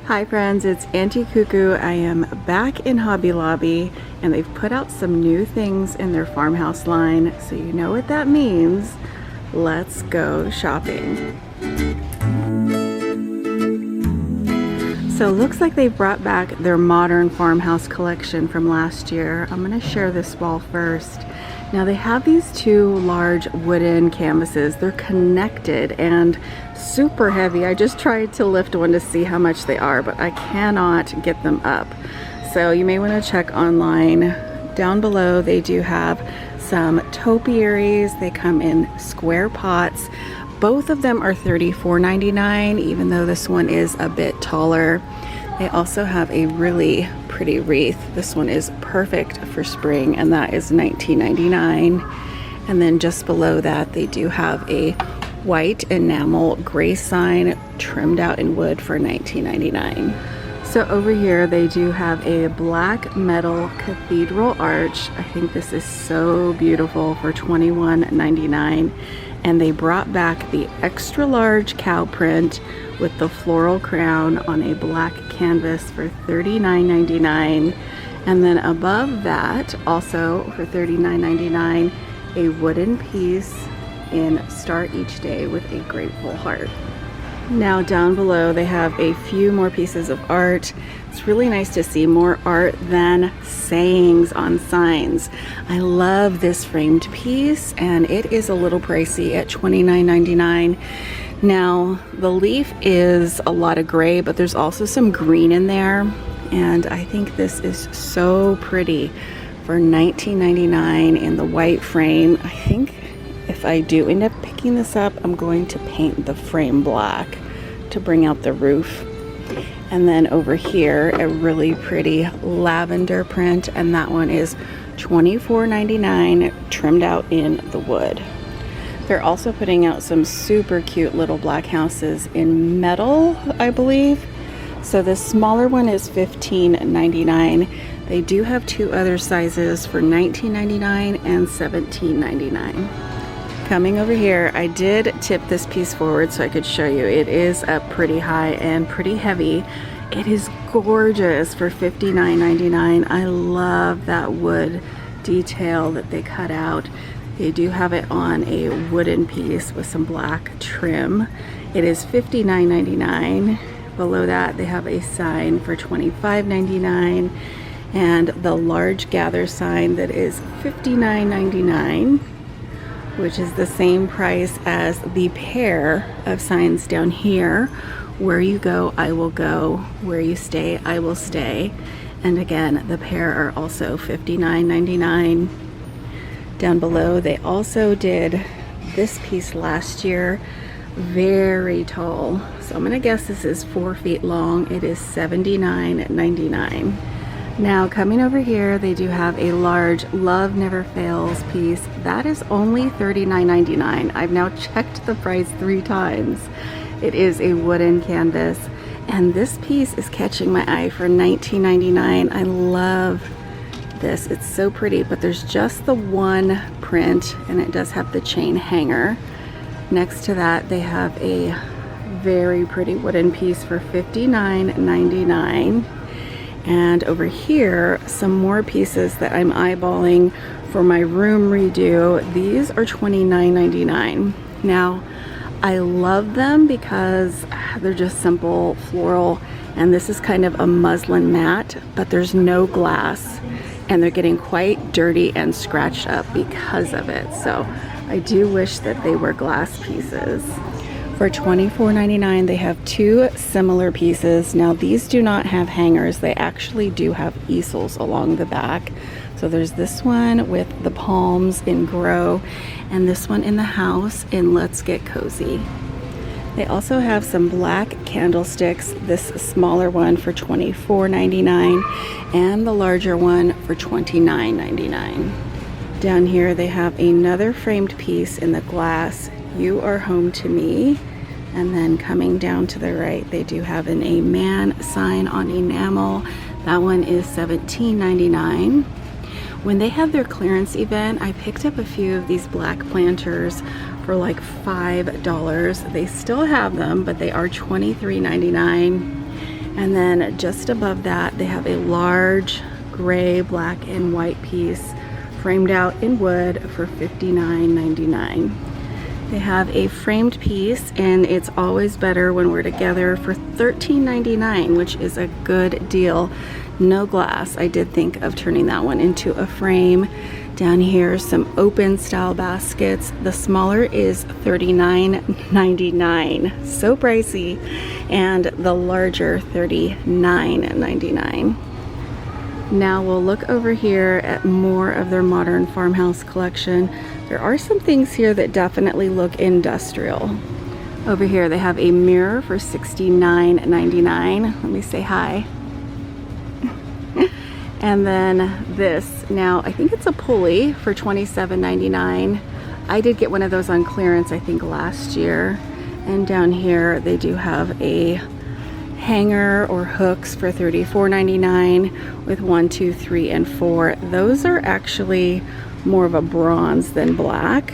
Hi friends, it's Auntie Cuckoo. I am back in Hobby Lobby and they've put out some new things in their farmhouse line, so you know what that means. Let's go shopping. So it looks like they brought back their Modern Farmhouse collection from last year. I'm going to share this wall first. Now they have these two large wooden canvases. They're connected and super heavy. I just tried to lift one to see how much they are, but I cannot get them up. So you may want to check online. Down below they do have some topiaries. They come in square pots. Both of them are $34.99, even though this one is a bit taller. They also have a really pretty wreath. This one is perfect for spring, and that is $19.99. And then just below that, they do have a white enamel gray sign trimmed out in wood for $19.99. So over here, they do have a black metal cathedral arch. I think this is so beautiful for $21.99. And they brought back the extra large cow print with the floral crown on a black canvas for $39.99. And then above that, also for $39.99, a wooden piece in Start Each Day with a grateful heart. Now down below they have a few more pieces of art. It's really nice to see more art than sayings on signs. I love this framed piece and it is a little pricey at $29.99. Now the leaf is a lot of gray, but there's also some green in there, and I think this is so pretty for $19.99 in the white frame. I think if I do end up picking this up, I'm going to paint the frame black to bring out the roof. And then over here, a really pretty lavender print, and that one is $24.99, trimmed out in the wood. They're also putting out some super cute little black houses in metal, I believe. So this smaller one is $15.99. They do have two other sizes for $19.99 and $17.99. Coming over here, I did tip this piece forward so I could show you. It is up pretty high and pretty heavy. It is gorgeous for $59.99. I love that wood detail that they cut out. They do have it on a wooden piece with some black trim. It is $59.99. Below that, they have a sign for $25.99, and the large gather sign that is $59.99. which is the same price as the pair of signs down here. Where you go, I will go. Where you stay, I will stay. And again, the pair are also $59.99. Down below, they also did this piece last year, very tall. So I'm gonna guess this is 4 feet long. It is $79.99. Now coming over here, they do have a large Love Never Fails piece. That is only $39.99. I've now checked the price 3 times. It is a wooden canvas, and this piece is catching my eye for $19.99. I love this. It's so pretty, but there's just the one print, and it does have the chain hanger. Next to that, they have a very pretty wooden piece for $59.99. And over here, some more pieces that I'm eyeballing for my room redo. These are $29.99. Now, I love them because they're just simple floral, and this is kind of a muslin mat, but there's no glass, and they're getting quite dirty and scratched up because of it. So I do wish that they were glass pieces. For $24.99, they have 2 similar pieces. Now these do not have hangers. They actually do have easels along the back. So there's this one with the palms in Grow, and this one in the house in Let's Get Cozy. They also have some black candlesticks, this smaller one for $24.99 and the larger one for $29.99. Down here they have another framed piece in the glass, You Are Home to Me. And then coming down to the right, they do have an Amen sign on enamel. That one is $17.99. When they had their clearance event, I picked up a few of these black planters for like $5. They still have them, but they are $23.99. And then just above that, they have a large gray, black, and white piece framed out in wood for $59.99. They have a framed piece, and it's always better when we're together, for $13.99, which is a good deal. No glass. I did think of turning that one into a frame. Down here, some open style baskets. The smaller is $39.99. So pricey. And the larger, $39.99. Now we'll look over here at more of their Modern Farmhouse collection. There are some things here that definitely look industrial. Over here they have a mirror for $69.99. Let me say hi. And then this, now I think it's a pulley for $27.99. I did get one of those on clearance, I think last year. And down here they do have a hanger or hooks for $34.99 with 1, 2, 3, and 4. Those are actually more of a bronze than black.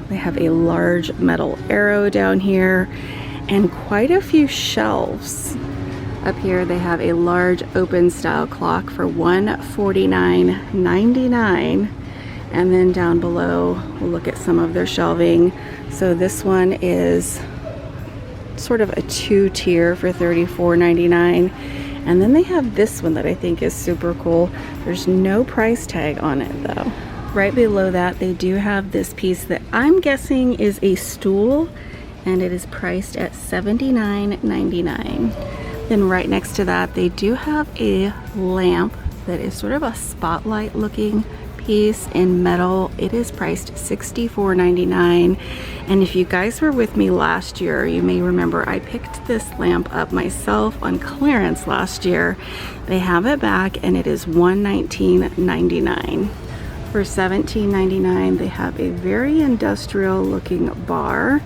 They have a large metal arrow down here and quite a few shelves. Up here they have a large open style clock for $149.99. And then down below we'll look at some of their shelving. So this one is sort of a 2-tier for $34.99. And then they have this one that I think is super cool. There's no price tag on it though. Right below that they do have this piece that I'm guessing is a stool, and it is priced at $79.99. Then right next to that they do have a lamp that is sort of a spotlight looking piece in metal. It is priced $64.99. And if you guys were with me last year, you may remember I picked this lamp up myself on clearance last year. They have it back and it is $119.99. For $17.99 they have a very industrial looking bar.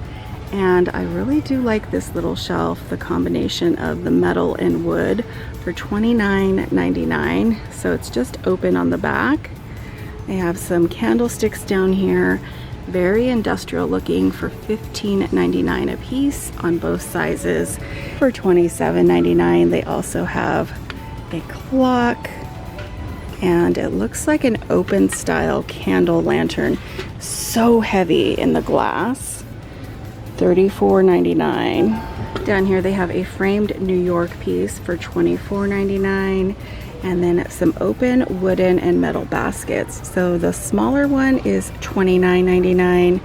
And I really do like this little shelf, the combination of the metal and wood, for $29.99. So it's just open on the back. They have some candlesticks down here, very industrial looking, for $15.99 a piece on both sizes. For $27.99 they also have a clock, and it looks like an open style candle lantern. So heavy in the glass. $34.99. Down here they have a framed New York piece for $24.99, and then some open wooden and metal baskets. So the smaller one is $29.99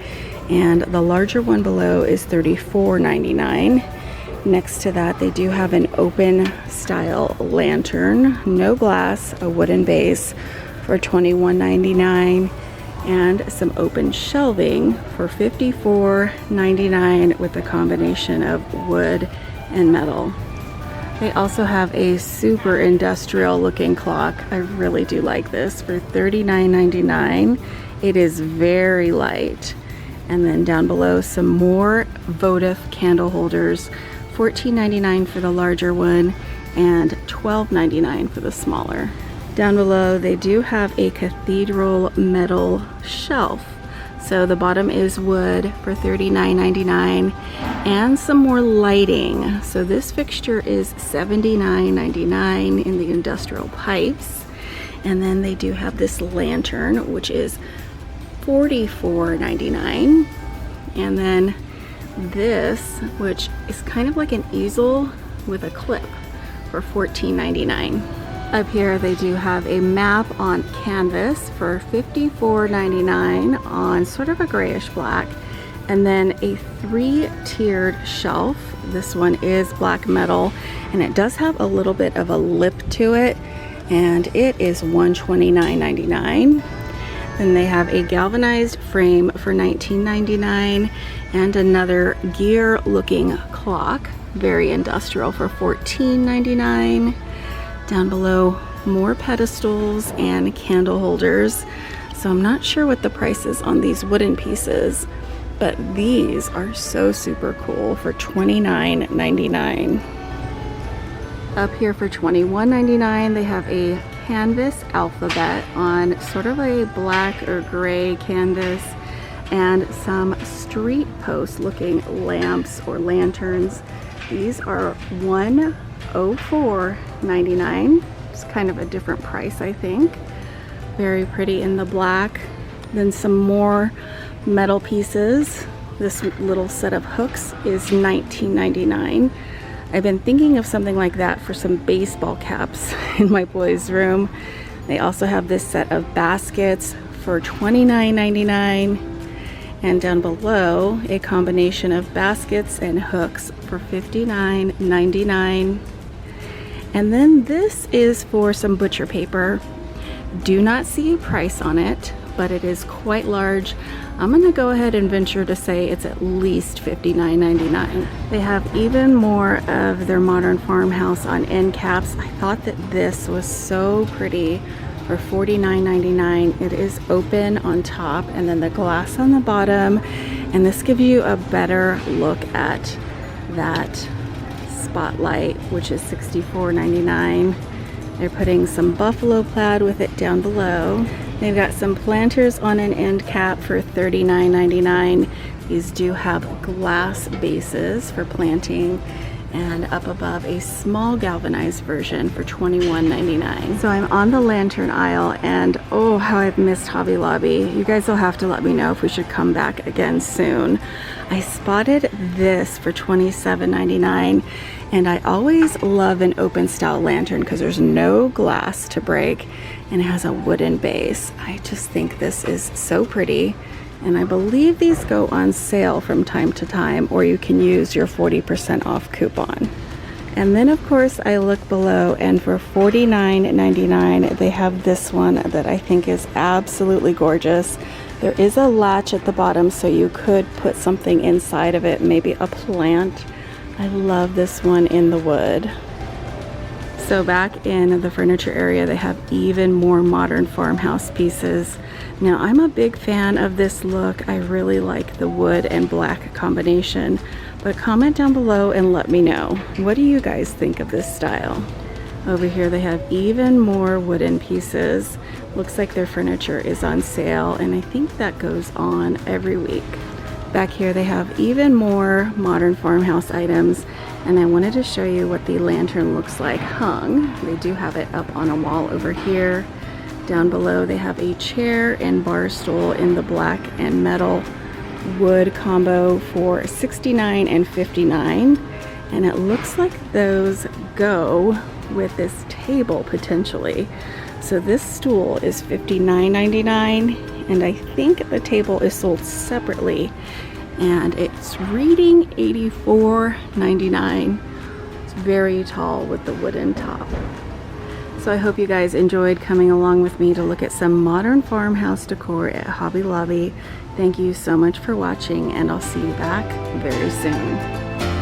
and the larger one below is $34.99. Next to that they do have an open style lantern, no glass, a wooden base, for $21.99. and some open shelving for $54.99 with a combination of wood and metal. They also have a super industrial looking clock. I really do like this, for $39.99. It is very light. And then down below some more votive candle holders, $14.99 for the larger one and $12.99 for the smaller. Down below they do have a cathedral metal shelf. So the bottom is wood for $39.99 and some more lighting. So this fixture is $79.99 in the industrial pipes. And then they do have this lantern, which is $44.99. And then this, which is kind of like an easel with a clip, for $14.99. Up here they do have a map on canvas for $54.99 on sort of a grayish black, and then a 3-tiered shelf. This one is black metal and it does have a little bit of a lip to it, and it is $129.99. Then they have a galvanized frame for $19.99 and another gear looking clock, very industrial, for $14.99. Down below, more pedestals and candle holders. So I'm not sure what the price is on these wooden pieces, but these are so super cool for $29.99. Up here for $21.99 they have a canvas alphabet on sort of a black or gray canvas, and some street post looking lamps or lanterns. These are $1 $04.99. It's kind of a different price, I think. Very pretty in the black. Then some more metal pieces. This little set of hooks is $19.99. I've been thinking of something like that for some baseball caps in my boys' room. They also have this set of baskets for $29.99. And down below, a combination of baskets and hooks for $59.99. And then this is for some butcher paper. Do not see a price on it, but it is quite large. I'm gonna go ahead and venture to say it's at least $59.99. They have even more of their Modern Farmhouse on end caps. I thought that this was so pretty for $49.99. It is open on top and then the glass on the bottom, and this gives you a better look at that spotlight, which is $64.99. They're putting some buffalo plaid with it down below. They've got some planters on an end cap for $39.99. These do have glass bases for planting, and up above a small galvanized version for $21.99. So I'm on the lantern aisle, and oh, how I've missed Hobby Lobby. You guys will have to let me know if we should come back again soon. I spotted this for $27.99, and I always love an open style lantern because there's no glass to break and it has a wooden base. I just think this is so pretty, and I believe these go on sale from time to time, or you can use your 40% off coupon. And then of course I look below, and for $49.99 they have this one that I think is absolutely gorgeous. There is a latch at the bottom, so you could put something inside of it, maybe a plant. I love this one in the wood. So back in the furniture area, they have even more Modern Farmhouse pieces. Now I'm a big fan of this look. I really like the wood and black combination, but comment down below and let me know. What do you guys think of this style? Over here they have even more wooden pieces. Looks like their furniture is on sale, and I think that goes on every week. Back here they have even more Modern Farmhouse items, and I wanted to show you what the lantern looks like hung. They do have it up on a wall over here. Down below they have a chair and bar stool in the black and metal wood combo for $69 and $59, and it looks like those go with this table potentially. So this stool is $59.99, and I think the table is sold separately, and it's reading $84.99. It's very tall with the wooden top. So I hope you guys enjoyed coming along with me to look at some Modern Farmhouse decor at Hobby Lobby. Thank you so much for watching, and I'll see you back very soon.